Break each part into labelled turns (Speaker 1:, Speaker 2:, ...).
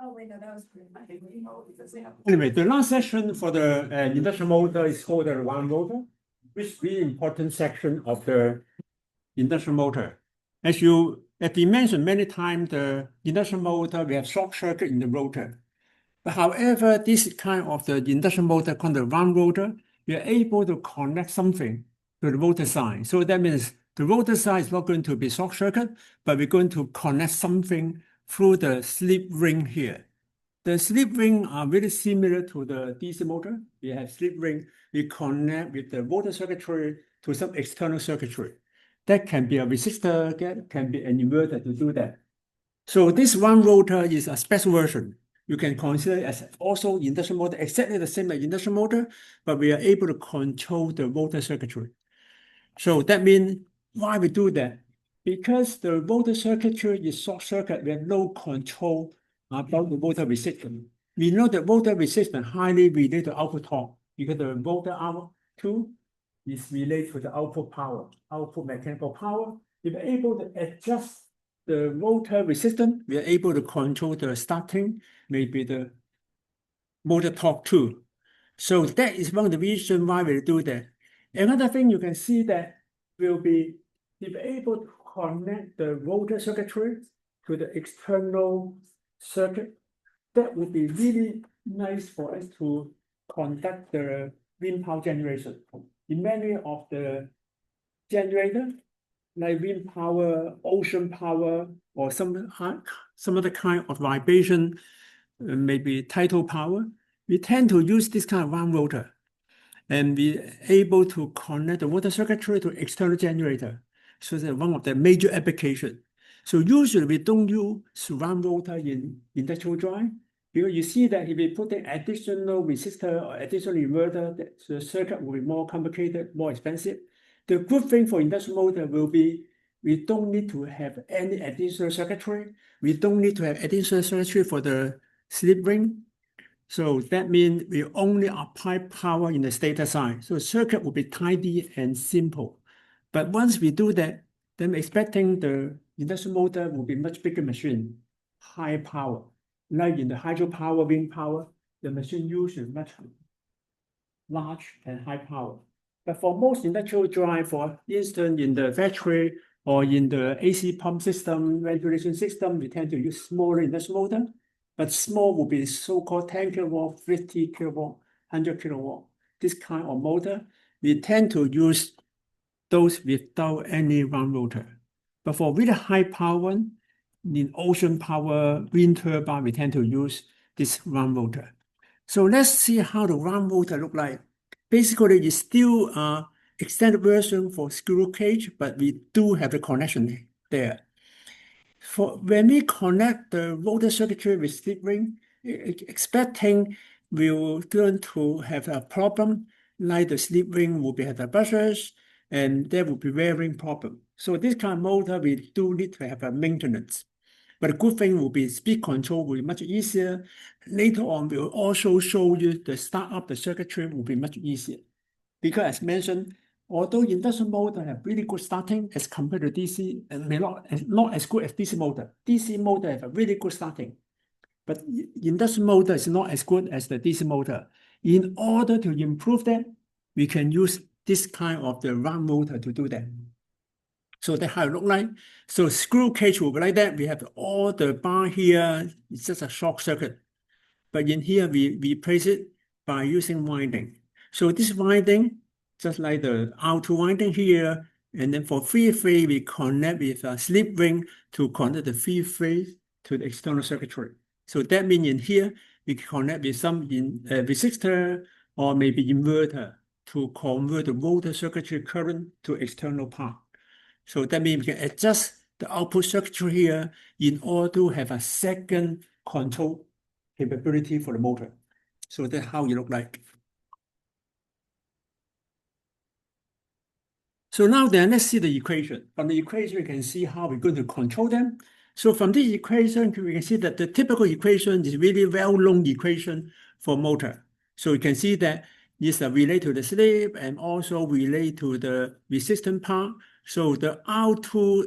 Speaker 1: Oh, wait, no, that was pretty.
Speaker 2: Anyway, the last section for the induction motor is called the wound rotor, which is really important section of the induction motor. As we mentioned many times, the induction motor, we have short circuit in the rotor. But however, this kind of the induction motor called the wound rotor, we are able to connect something to the rotor side. So that means the rotor side is not going to be short circuit, but we're going to connect something through the slip ring here. The slip ring are very similar to the DC motor. We have slip ring, we connect with the rotor circuitry to some external circuitry. That can be a resistor, that can be an inverter to do that. So this wound rotor is a special version. You can consider it as also induction motor, exactly the same as induction motor, but we are able to control the rotor circuitry. So that means why we do that? Because the rotor circuitry is short circuit, we have no control about the rotor resistance. We know that rotor resistance highly related to output torque because the rotor R2 is related to the output power, output mechanical power. If we're able to adjust the rotor resistance, we are able to control the starting, maybe the motor torque too. So that is one of the reasons why we do that. Another thing you can see that will be if able to connect the rotor circuitry to the external circuit, that would be really nice for us to conduct the wind power generation. In many of the generator, like wind power, ocean power, or some other kind of vibration, maybe tidal power, we tend to use this kind of wound rotor. And we're able to connect the rotor circuitry to external generator. So that's one of the major applications. So usually we don't use wound rotor in industrial drive because you see that if we put an additional resistor or additional inverter, the circuit will be more complicated, more expensive. The good thing for industrial motor will be we don't need to have any additional circuitry. We don't need to have additional circuitry for the slip ring. So that means we only apply power in the stator side. So circuit will be tidy and simple. But once we do that, then we're expecting the induction motor will be much bigger machine, high power. Like in the hydropower, wind power, the machine usually much large and high power. But for most industrial drive, for instance, in the factory or in the AC pump system, ventilation system, we tend to use smaller induction motor. But small will be so-called 10 kilowatt, 50 kilowatt, 100 kilowatt. This kind of motor, we tend to use those without any wound rotor. But for really high power, in ocean power, wind turbine, we tend to use this wound rotor. So let's see how the wound rotor look like. Basically, it's still an extended version for screw cage, but we do have a connection there. When we connect the rotor circuitry with slip ring, expecting we're going to have a problem, like the slip ring will have the buzzers, and there will be wearing problem. So this kind of motor, we do need to have a maintenance. But the good thing will be speed control will be much easier. Later on, we'll also show you the start up the circuitry will be much easier. Because as mentioned, although induction motor have really good starting as compared to DC, and may not as good as DC motor. DC motor have a really good starting, but induction motor is not as good as the DC motor. In order to improve that, we can use this kind of the wound motor to do that. So that's how it look like. So screw cage will be like that. We have all the bar here. It's just a short circuit, but in here we replace it by using winding. So this winding, just like the R2 winding here, and then for three-phase, we connect with a slip ring to connect the three-phase to the external circuitry. So that means in here, we connect with some resistor or maybe inverter to convert the rotor circuitry current to external part. So that means we can adjust the output circuitry here in order to have a second control capability for the motor. So that's how it look like. So now then, let's see the equation. From the equation, you can see how we're going to control them. So from this equation, we can see that the typical equation is really well-known equation for motor. So you can see that it's related to the slip and also related to the resistance part. So the R2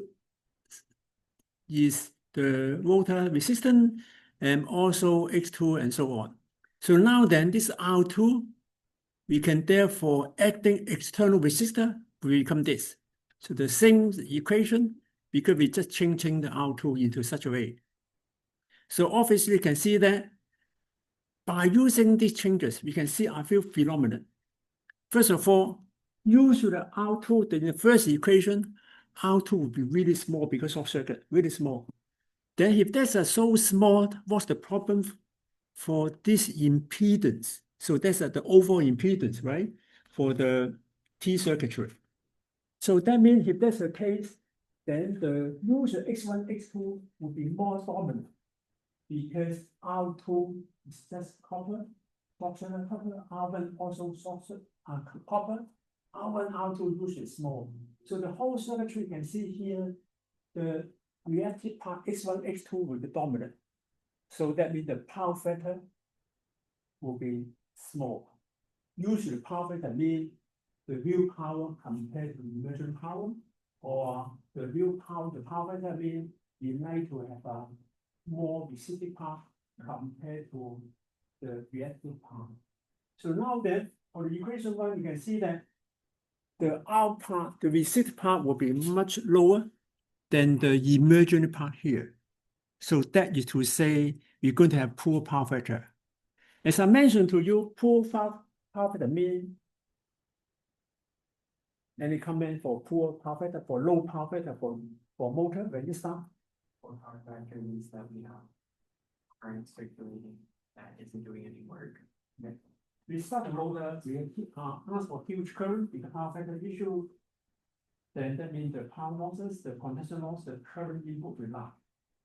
Speaker 2: is the rotor resistance, and also X2 and so on. So now then, this R2, we can therefore adding external resistor will become this. So the same equation, because we just changing the R2 into such a way. So obviously you can see that by using these changes, we can see a few phenomena. First of all, usually R2, in the first equation, R2 will be really small because of circuit, really small. Then if that's so small, what's the problem for this impedance? So that's the overall impedance, right? For the T circuitry. So that means if that's the case, then the usual X1, X2 will be more dominant because R2 is just copper, fractional copper, R1 also copper, R1, R2 usually small. So the whole circuitry you can see here, the reactive part X1, X2 will be dominant. So that means the power factor will be small. Usually power factor means the real power compared to the emergent power, or the real power, the power factor means you like to have a more resistive part compared to the reactive part. So now then, for the equation 1, you can see that the R part, the resistive part will be much lower than the emergent part here. So that is to say, we're going to have poor power factor. As I mentioned to you, poor power factor means any comment for poor power factor, for low power factor for motor when you start?
Speaker 3: Poor power factor means that we have current circulating that isn't doing any work.
Speaker 2: Okay. We start the motor, we ask for huge current with the power factor issue. Then that means the power losses, the conduction loss, the current input will large.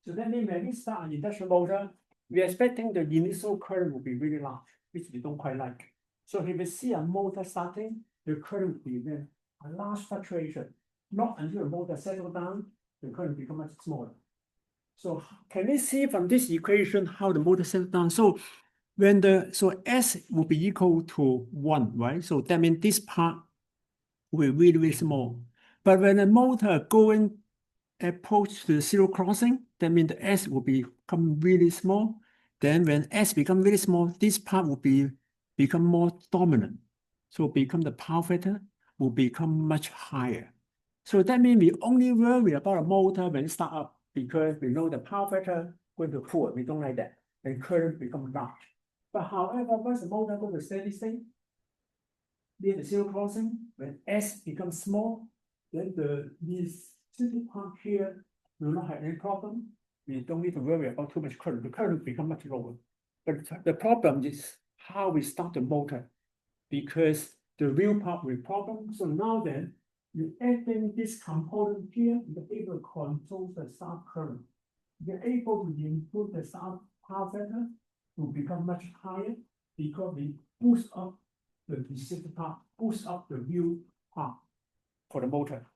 Speaker 2: So that means when we start an induction motor, we are expecting the initial current will be really large, which we don't quite like. So if we see a motor starting, the current will be then a large fluctuation. Not until the motor settles down, the current becomes much smaller. So can we see from this equation how the motor settles down? So S will be equal to 1, right? So that means this part will be really, really small. But when the motor going approach to the zero crossing, that means the S will become really small. Then when S becomes really small, this part will become more dominant. So become the power factor will become much higher. So that means we only worry about a motor when it start up because we know the power factor going to poor. We don't like that. And current become large. But however, once the motor goes to steady state, near the zero crossing, when S becomes small, then this city part here will not have any problem. We don't need to worry about too much current. The current become much lower. But the problem is how we start the motor, because the real part will problem. So now then, you adding this component here, you're able to control the start current. You're able to improve the start power factor to become much higher because we boost up the resistive part, boost up the real part for the motor.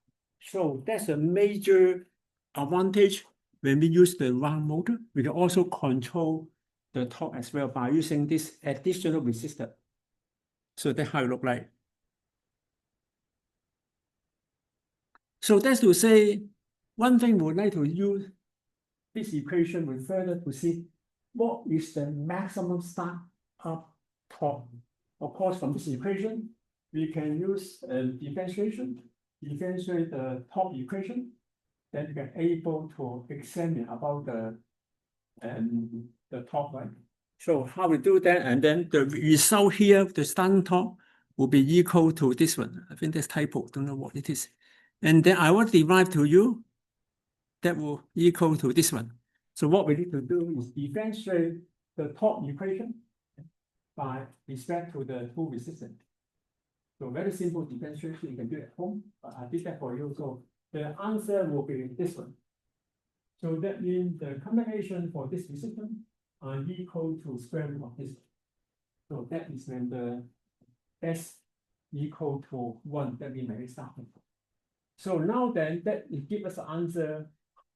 Speaker 2: So that's a major advantage when we use the round motor. We can also control the torque as well by using this additional resistor. So that's how it looks like. So that's to say, one thing we would like to use this equation with further to see what is the maximum start up torque. Of course, from this equation, we can use differentiate the torque equation. Then we can able to examine about the torque, right? So how we do that, and then the result here, the starting torque will be equal to this one. I think that's typo, don't know what it is. And then I will derive to you that will equal to this one. So what we need to do is differentiate the torque equation by respect to the two resistance. So very simple differentiation, you can do at home, but I did that for you. So the answer will be this one. So that means the combination for this resistance are equal to square root of this. So that is when the S equal to 1, that we may start. So now then, that will give us an answer.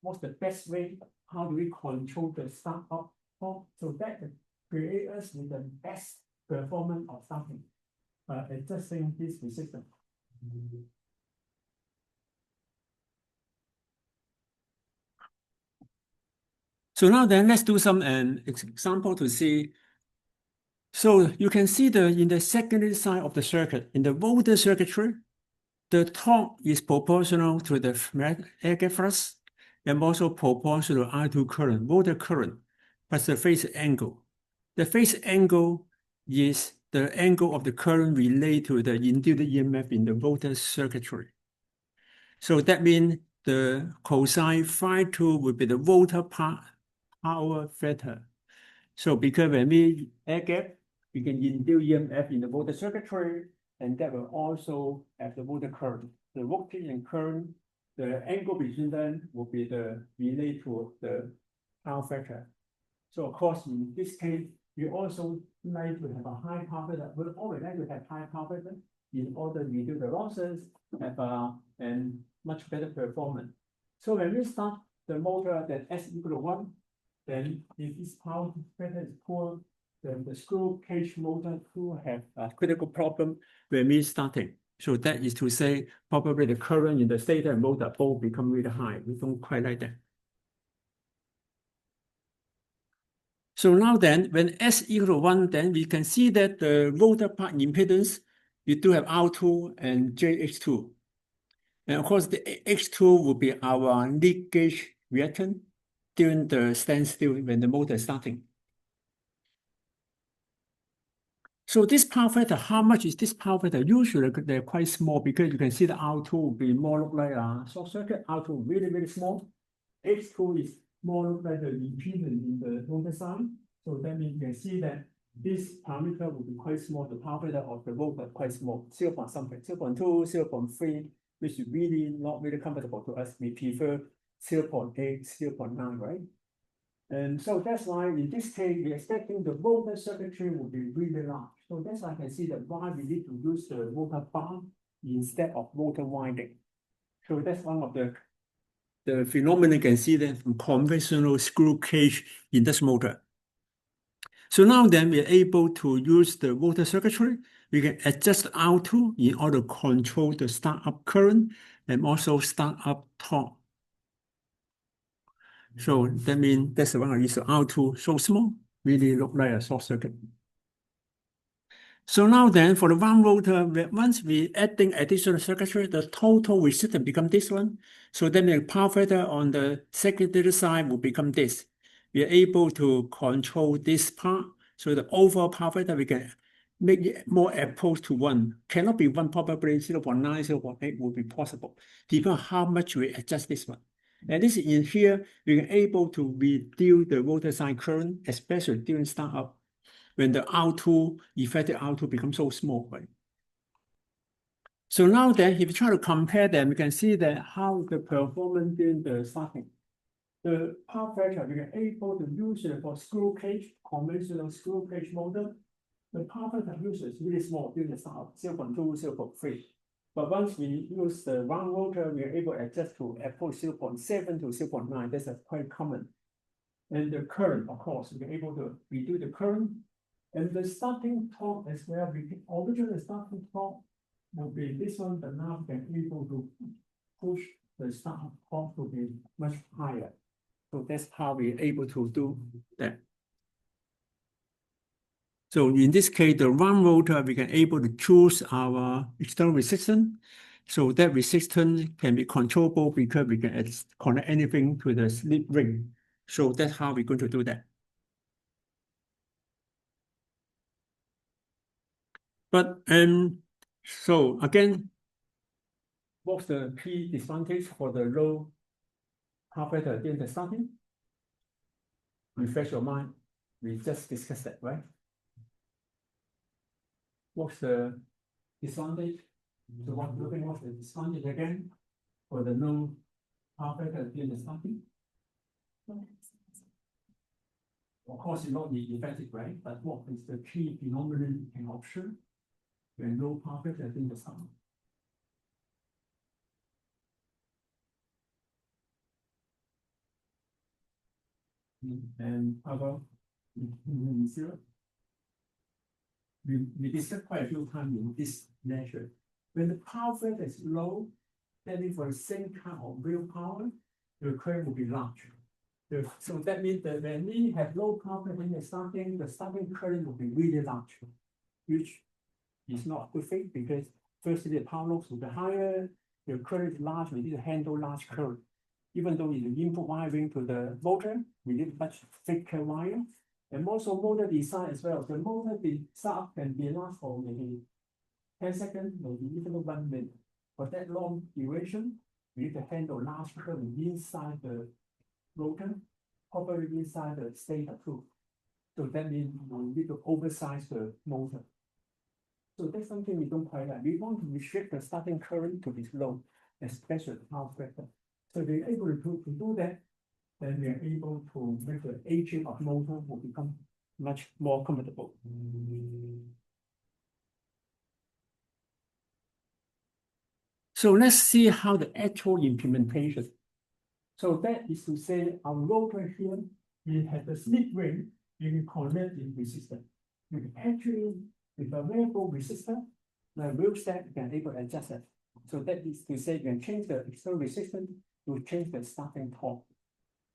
Speaker 2: What's the best way? How do we control the start up? So that create us with the best performance of something. Adjusting this resistance. So now then, let's do some example to see. So you can see in the secondary side of the circuit, in the voltage circuitry, the torque is proportional to the air gap flux and also proportional to I2 current, voltage current, plus the phase angle. The phase angle is the angle of the current related to the induced EMF in the voltage circuitry. So that means the cosine phi2 would be the voltage power factor. So because when we air gap, we can induce EMF in the voltage circuitry, and that will also have the voltage current. The voltage and current, the angle between them will be the related to the power factor. So of course, in this case, we also like to have a high power factor. We always like to have high power factor in order to reduce the losses, have and much better performance. So when we start the motor that S equal to 1, then if this power factor is poor, then the screw cage motor will have a critical problem when we starting. So that is to say, probably the current in the stator and motor both become really high. We don't quite like that. So now then, when S equal to 1, then we can see that the rotor part impedance, we do have R2 and JH2. And of course, the H2 will be our lead gauge reactant during the standstill when the motor is starting. So this power factor, how much is this power factor? Usually they're quite small because you can see the R2 will be more look like a short circuit. R2 really, really small. H2 is more look like the impedance in the motor side. So that means you can see that this parameter will be quite small. The power factor of the motor quite small, 0. something, 0.2, 0.3, which is really not really comfortable to us. We prefer 0.8, 0.9, right? And so that's why in this case, we're expecting the voltage circuitry will be really large. So that's why I can see that why we need to use the motor bar instead of motor winding. So that's one of the phenomena you can see that from conventional screw cage induction motor. So now then we are able to use the voltage circuitry. We can adjust R2 in order to control the startup current and also startup torque. So that means that's the one I use R2 so small, really look like a short circuit. So now then for the one rotor, once we adding additional circuitry, the total resistance become this one. So then the power factor on the secondary side will become this. We are able to control this part. So the overall power factor, we can make it more approach to 1. Cannot be 1, probably 0.9, 0.8 will be possible, depending on how much we adjust this one. And this in here, we are able to reduce the rotor side current, especially during startup, when the R2, effective R2 becomes so small, right? So now then, if you try to compare them, you can see that how the performance during the starting. The power factor, we are able to use it for screw cage, conventional screw cage motor. The power factor use is really small during the startup, 0.2, 0.3. But once we use the one rotor, we are able to adjust to approach 0.7 to 0.9. That's quite common. And the current, of course, we are able to reduce the current. And the starting torque as well, originally starting torque will be this one, but now we can able to push the starting torque to be much higher. So that's how we're able to do that. So in this case, the one rotor, we can able to choose our external resistance. So that resistance can be controllable because we can connect anything to the slip ring. So that's how we're going to do that. But so again, what's the key disadvantage for the low power factor during the starting? Refresh your mind. We just discussed that, right? What's the disadvantage? So what's the disadvantage again for the low power factor during the starting? Of course, it's not the effective, right? But what is the key phenomenon you can observe when low power factor during the starting? And our zero. We discussed quite a few times in this lecture. When the power factor is low, that means for the same kind of real power, the current will be large. So that means that when we have low power when the starting current will be really large, which is not a good thing because firstly the power loss will be higher, the current is large, we need to handle large current. Even though it's input wiring to the motor, we need much thicker wire. And also motor design as well. The motor design can be last for maybe 10 seconds, maybe even 1 minute. For that long duration, we need to handle large current inside the rotor, probably inside the stator too. So that means we need to oversize the motor. So that's something we don't quite like. We want to restrict the starting current to be low, especially power factor. So if we're able to do that, then we are able to make the aging of motor will become much more comfortable. So let's see how the actual implementation. So that is to say, our rotor here, we have the slip ring, we can connect the resistor. We can actually, with a variable resistor, the wheel set can able to adjust it. So that is to say, you can change the external resistance to change the starting torque.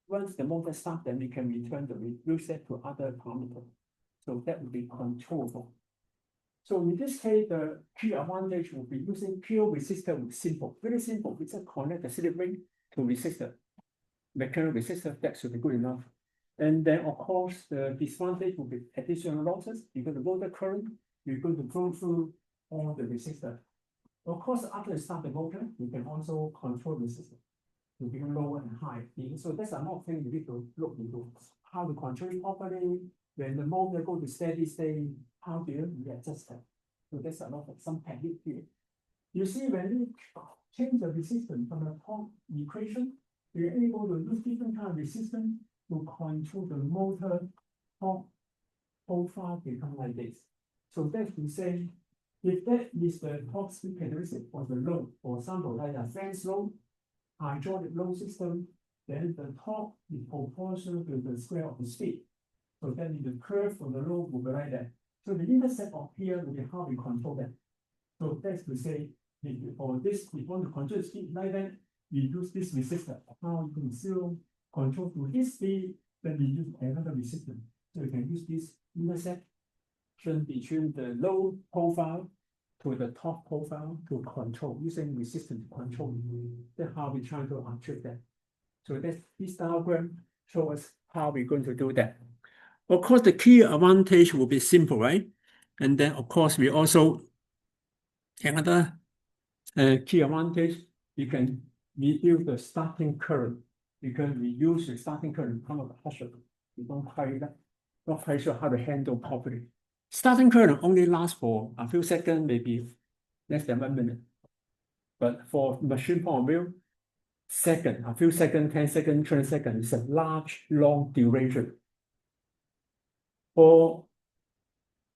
Speaker 2: Once the motor starts, then we can return the wheel set to other parameters. So that will be controllable. So in this case, the key advantage will be using pure resistor with simple, very simple. We just connect the slip ring to resistor. Mechanical resistor, that should be good enough. And then of course, the disadvantage will be additional losses because the motor current, you're going to flow through all the resistor. Of course, after you start the motor, you can also control the resistor to be lower and high. So that's another thing you need to look into. How to control it properly. When the motor go to steady state, how do you adjust that? So that's a lot of some technique here. You see, when we change the resistance from the torque equation, we are able to use different kind of resistance to control the motor torque profile become like this. So that's to say, if that is the torque speed characteristic for the load, for example, like a fence load, hydraulic load system, then the torque is proportional to the square of the speed. So then the curve for the load will be like that. So the intercept of here will be how we control that. So that's to say, for this, we want to control the speed like that, we use this resistor. How you can still control to this speed, then we use another resistor. So you can use this intersection between the load profile to the torque profile to control, using resistance to control. That's how we try to achieve that. So that's this diagram shows us how we're going to do that. Of course, the key advantage will be simple, right? And then, of course, we also another key advantage, you can reduce the starting current because we use the starting current kind of pressure. We don't not quite sure how to handle properly. Starting current only lasts for a few seconds, maybe less than 1 minute. But for machine point of view, a few seconds, 10 seconds, 20 seconds is a large, long duration. For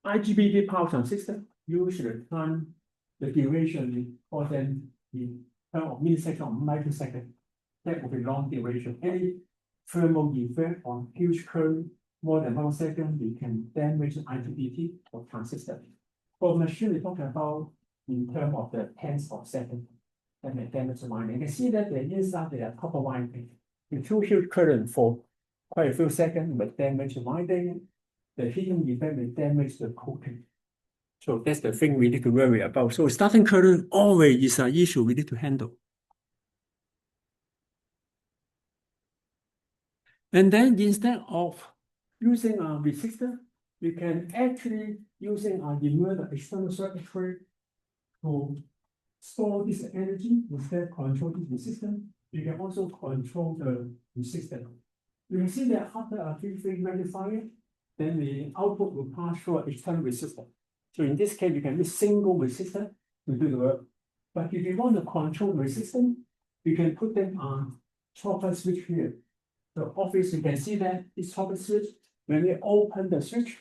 Speaker 2: IGBT power transistor, usually time the duration is more than in terms of millisecond or microsecond. That will be long duration. Any thermal effect on huge current more than 1 second, we can damage IGBT or transistor. For machine, we're talking about in terms of the tens of seconds that may damage the winding. You can see that the inside there are copper winding. With too huge current for quite a few seconds, but damage the winding. The heating effect may damage the coating. So that's the thing we need to worry about. So starting current always is an issue we need to handle. And then instead of using a resistor, we can actually using a inverter external circuitry to store this energy instead of control this resistor. You can also control the resistor. You can see that after a three-phase rectifier, then the output will pass through an external resistor. So in this case, you can use single resistor to do the work. But if you want to control the resistance, you can put them on chopper switch here. So obviously you can see that this chopper switch, when we open the switch,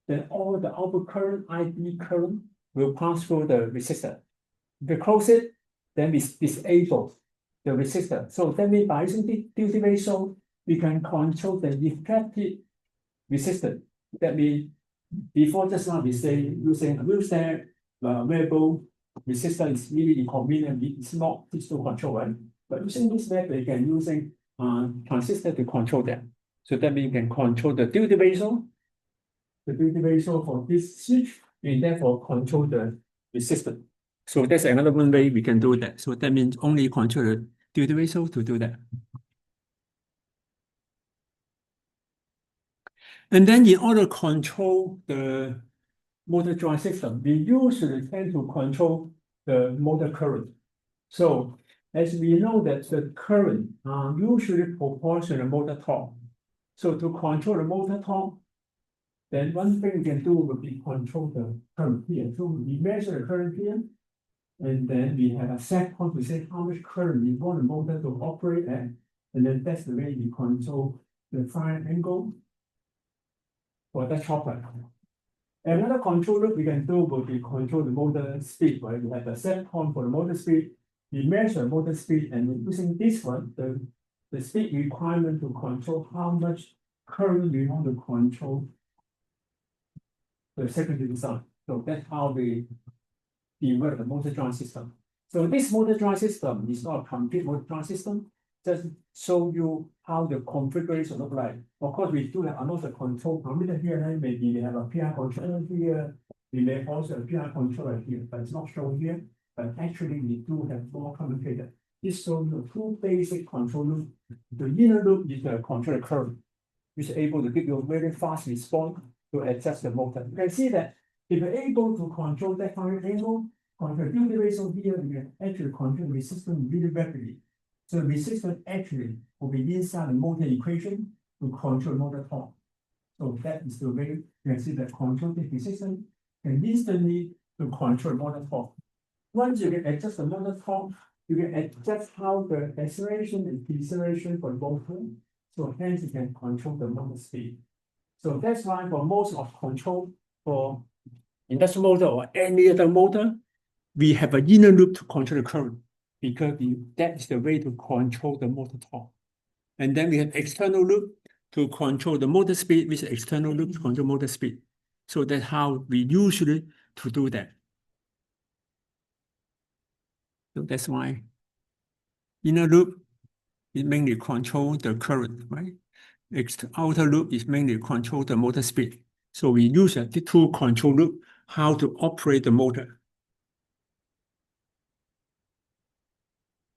Speaker 2: then all the output current, IB current, will pass through the resistor. If we close it, then we disable the resistor. So that means by using the duty ratio, we can control the effective resistance. That means before just now we say using a wheelset variable resistor is really inconvenient. It's not digital control, right? But using this method, you can using transistor to control that. So that means you can control the duty ratio. The duty ratio for this switch, and therefore control the resistance. So that's another one way we can do that. So that means only control the duty ratio to do that. And then in order to control the motor drive system, we usually tend to control the motor current. So as we know that the current are usually proportional to motor torque. So to control the motor torque, then one thing we can do would be control the current here. So we measure the current here, and then we have a set point to say how much current we want the motor to operate at, and then that's the way we control the fire angle for that chopper. Another control loop we can do will be control the motor speed, right? We have a set point for the motor speed. We measure motor speed, and using this one, the speed requirement to control how much current we want to control the secondary design. So that's how we develop the motor drive system. So this motor drive system is not a complete motor drive system, just show you how the configuration look like. Of course, we do have another control parameter here, and maybe we have a PI controller here. We may also have a PI controller here, but it's not shown here. But actually, we do have more complicated. This shows you two basic control loops. The inner loop is the control current, which is able to give you a very fast response to adjust the motor. You can see that if you're able to control that fire angle, control the duty ratio here, you can actually control the resistance really rapidly. So the resistance actually will be inside the motor equation to control motor torque. So that is the way you can see that control the resistance and instantly to control motor torque. Once you can adjust the motor torque, you can adjust how the acceleration and deceleration for both. So hence you can control the motor speed. So that's why for most of control for induction motor or any other motor, we have an inner loop to control the current because that is the way to control the motor torque. And then we have external loop to control the motor speed, which is external loop to control motor speed. So that's how we usually to do that. So that's why inner loop is mainly control the current, right? Outer loop is mainly control the motor speed. So we use the two control loop how to operate the motor.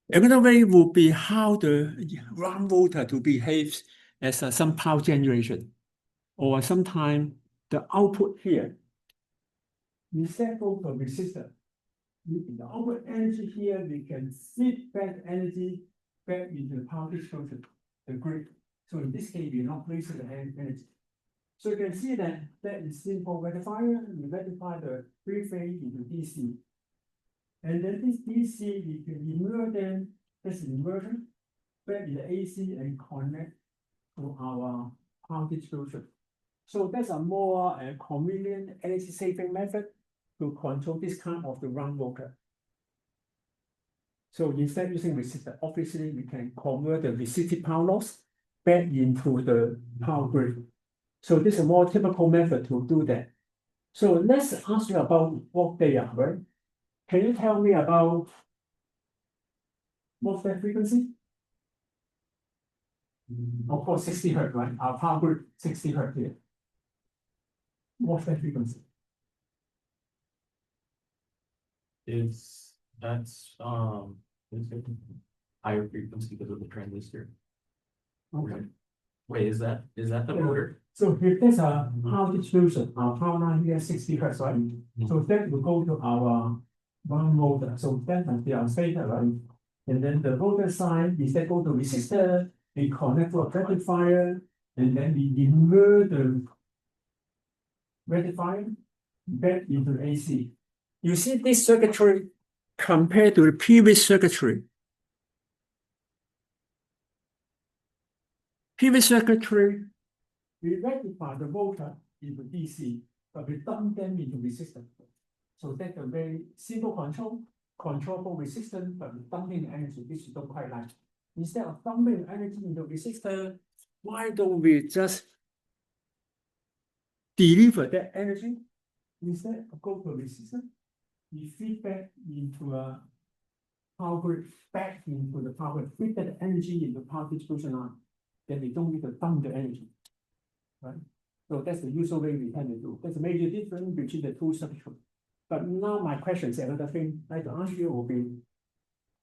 Speaker 2: Another way would be how the round motor to behave as some power generation, or sometimes the output here. We set both the resistor. The output energy here, we can feed back energy back into the power distribution, the grid. So in this case, we're not wasting the energy. So you can see that is simple rectifier. We rectify the three phase into DC. And then this DC, we can immerse them, that's immersion, back in the AC and connect to our power distribution. So that's a more convenient energy saving method to control this kind of the round motor. So instead of using resistor, obviously we can convert the resistive power loss back into the power grid. So this is a more typical method to do that. So let's ask you about what they are, right? Can you tell me about what's that frequency? Of course, 60 Hertz, right? Our power grid 60 Hertz here. What's that frequency?
Speaker 3: That's higher frequency because of the transistor.
Speaker 2: Okay.
Speaker 3: Wait, is that the motor?
Speaker 2: So if there's a power distribution, our power line here 60 Hertz, right? So that will go to our round motor. So that must be our stator, right? And then the motor side is that go to resistor, we connect to a rectifier, and then we invert the rectifier back into AC. You see this circuitry compared to the previous circuitry. Previous circuitry, we rectify the motor into DC, but we dump them into resistance. So that's a very simple controllable resistance, but dumping energy, which you don't quite like. Instead of dumping energy into resistor, why don't we just deliver that energy? Instead of go to resistor, we feed back into a power back into the power, feed that energy into power distribution line, then we don't need to dump the energy, right? So that's the usual way we tend to do. There's a major difference between the two structures. But now my question is another thing I'd like to ask you will be,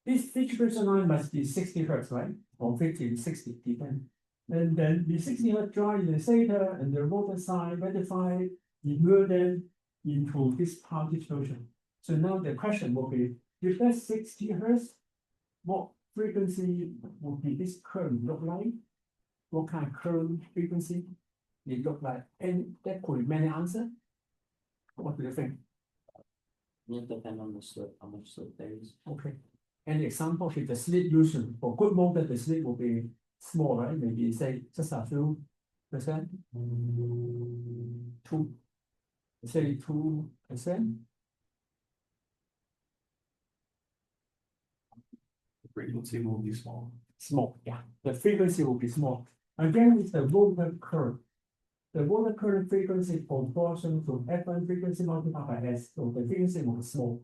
Speaker 2: this distribution line must be 60 hertz, right? Or 50 to 60, depend. And then the 60 hertz drive the stator and the motor side rectify, invert them into this power distribution. So now the question will be, if that's 60 hertz, what frequency would be this current look like? What kind of current frequency it look like? And that could be many answers. What do you think?
Speaker 3: It depends on the slip, how much slip there is.
Speaker 2: Okay. An example, if the slip usually for good motor, the slip will be small, right? Maybe say just a few percent. Say 2%.
Speaker 3: The frequency will be small.
Speaker 2: Small, yeah. The frequency will be small. Again, it's the motor current. The motor current frequency proportion to F1 frequency multiplied by S. So the frequency will be small,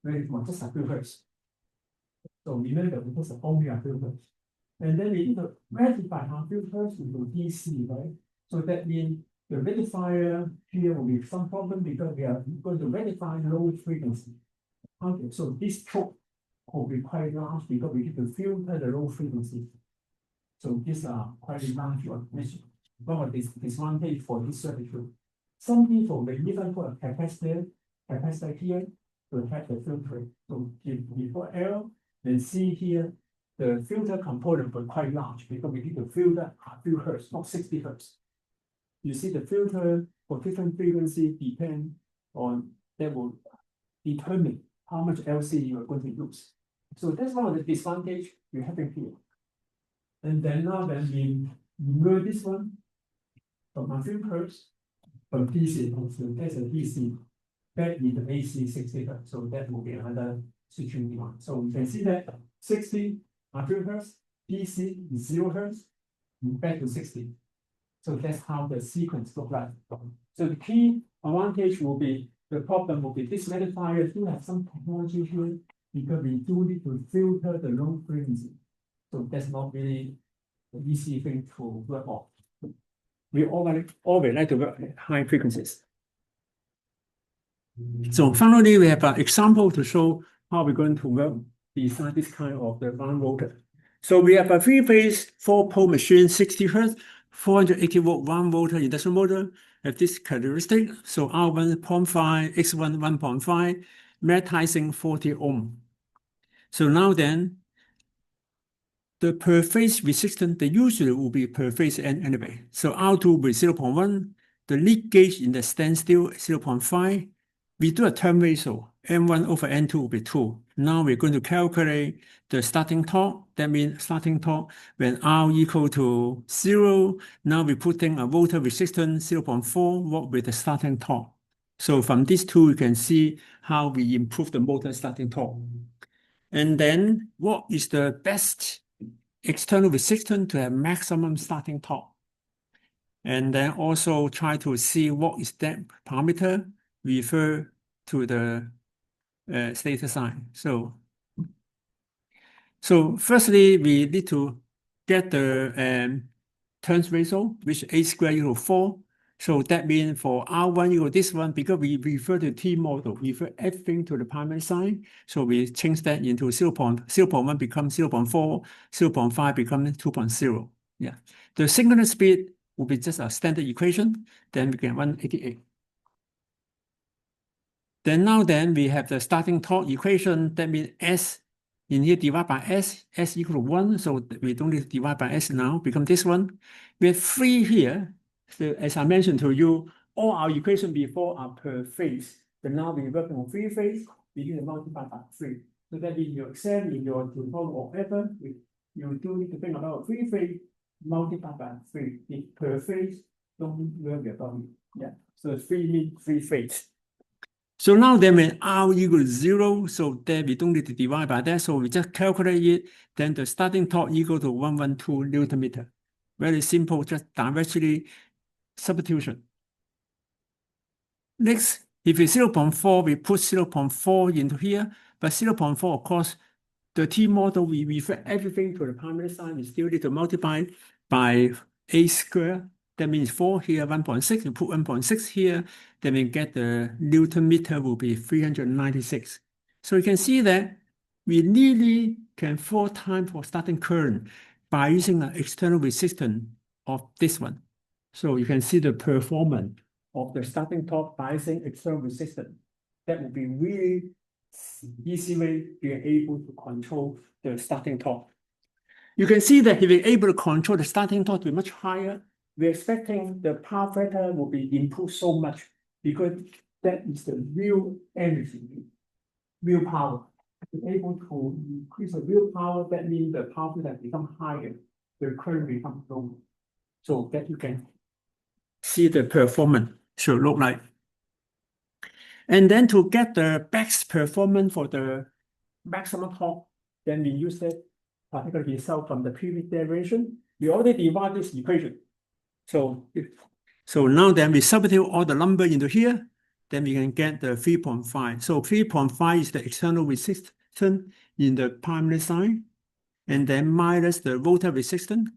Speaker 2: very small, just a few hertz. So remember, because only a few hertz. And then we need to rectify a few hertz into DC, right? So that means the rectifier here will be some problem because we are going to rectify low frequency. Okay, so this choke will be quite large because we need to filter the low frequency. So these are quite large measure. One of the disadvantage for this circuit. Some people may even put a capacitor here to have the filter. So if we put L, then see here, the filter component was quite large because we need to filter a few hertz, not 60 hertz. You see the filter for different frequency depend on, that will determine how much LC you are going to use. So that's one of the disadvantage you have here. And then now when we move this one from a few hertz from DC, so that's a DC back in the AC 60 hertz. So that will be another switching demand. So we can see that 60 a few hertz, DC 0 hertz, back to 60. So that's how the sequence looks like. So the key advantage will be, the problem will be this rectifier do have some technology here because we do need to filter the low frequency. So that's not really an easy thing to work on. We always like to work at high frequencies. So finally, we have an example to show how we're going to work design this kind of the one rotor. So we have a three-phase 4-pole machine, 60 hertz, 480 volt 1 rotor induction motor have this characteristic. So R1 0.5, X1 1.5, magnetizing 40 ohm. So now then, the per phase resistance, the usual will be per phase N anyway. So R2 will be 0.1, the lead gauge in the standstill 0.5. We do a term ratio, N1 over N2 will be 2. Now we're going to calculate the starting torque. That means starting torque when R equal to 0. Now we're putting a rotor resistance 0.4 watt with the starting torque. So from these two, you can see how we improve the motor starting torque. And then what is the best external resistance to have maximum starting torque? And then also try to see what is that parameter refer to the stator sign. So firstly, we need to get the turns ratio, which A squared equal 4. So that means for R1 equal this one, because we refer to T model, we refer everything to the primary sign. So we change that into 0.1 becomes 0.4, 0.5 becomes 2.0. Yeah. The synchronous speed will be just a standard equation. Then we get 188. Then we have the starting torque equation. That means S in here divided by S equal to 1. So we don't need to divide by S now, become this one. We have 3 here. So as I mentioned to you, all our equations before are per phase. But now we're working on 3 phase, we need to multiply by 3. So that in your exam, in your tutorial or whatever, you do need to think about 3 phase multiplied by 3. If per phase, don't worry about it. Yeah. So 3 means 3 phase. So now then when R equals 0, so then we don't need to divide by that. So we just calculate it. Then the starting torque equal to 112 Newton meter. Very simple, just directly substitution. Next, if it's 0.4, we put 0.4 into here. But 0.4, of course, the T model, we refer everything to the primary side. We still need to multiply by A squared. That means 4 here, 1.6. You put 1.6 here, then we get the Newton meter will be 396. So you can see that we nearly can 4 times for starting current by using an external resistance of this one. So you can see the performance of the starting torque by using external resistance. That will be really easy way being able to control the starting torque. You can see that if we're able to control the starting torque to be much higher, we're expecting the power factor will be improved so much because that is the real energy, real power. If we're able to increase the real power, that means the power factor becomes higher, the current becomes lower. So that you can see the performance should look like. And then to get the best performance for the maximum torque, then we use the particular result from the previous derivation. We already divide this equation. So now then we substitute all the number into here, then we can get the 3.5. So 3.5 is the external resistance in the primary side, and then minus the rotor resistance,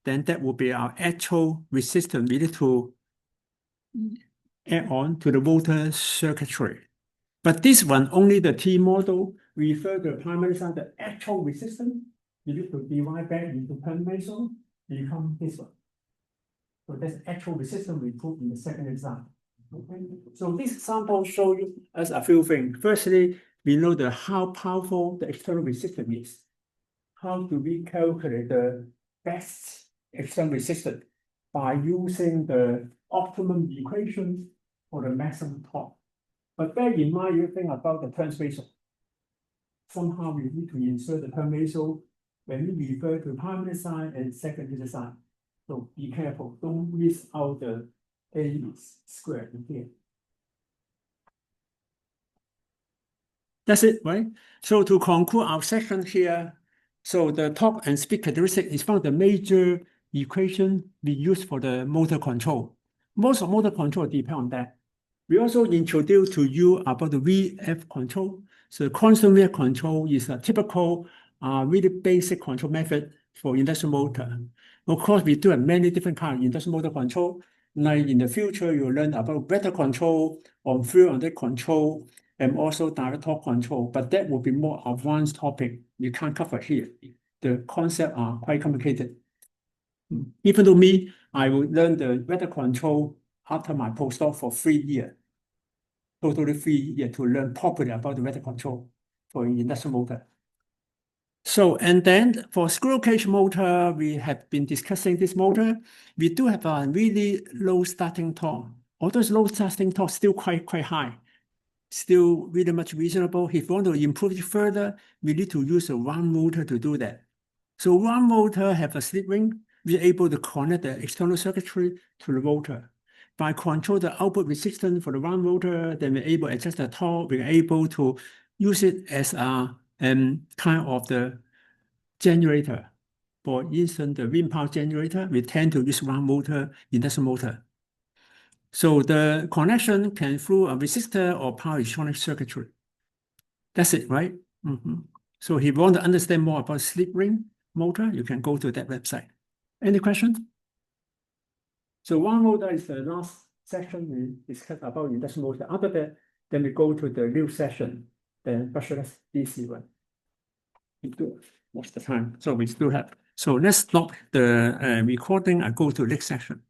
Speaker 2: then that will be our actual resistance we need to add on to the rotor circuitry. But this one, only the T model refer to the primary side, the actual resistance. You need to divide back into primary zone, become this one. So that's actual resistance we put in the second example. Okay. So this example shows you us a few things. Firstly, we know how powerful the external resistance is. How do we calculate the best external resistance? By using the optimum equation for the maximum torque. But bear in mind, you think about the turn ratio. Somehow we need to insert the turn ratio when we refer to primary side and secondary side. So be careful, don't miss out the A squared in here. That's it, right? So to conclude our section here, so the torque and speed characteristic is one of the major equations we use for the motor control. Most of motor control depend on that. We also introduced to you about the VF control. So constant VF control is a typical, really basic control method for induction motor. Of course, we do have many different kinds of induction motor control. Like in the future, you'll learn about better control, on field under control, and also direct torque control. But that will be more advanced topic you can't cover here. The concepts are quite complicated. Even though me, I will learn the better control after my postdoc for 3 years. Totally 3 years to learn properly about the weather control for induction motor. So, and then for squirrel cage motor, we have been discussing this motor. We do have a really low starting torque. Although low starting torque still quite high, still really much reasonable. If we want to improve it further, we need to use a round motor to do that. So round motor have a slip ring. We're able to connect the external circuitry to the motor. By control the output resistance for the round motor, then we're able to adjust the torque. We're able to use it as a kind of the generator. For instance, the wind power generator, we tend to use round motor, induction motor. So the connection can through a resistor or power electronic circuitry. That's it, right? So if you want to understand more about slip ring motor, you can go to that website. Any questions? So one motor is the last section we discussed about induction motor. After that, then we go to the new session, the brushless DC one. We do most of the time, so we still have. So let's stop the recording and go to next section.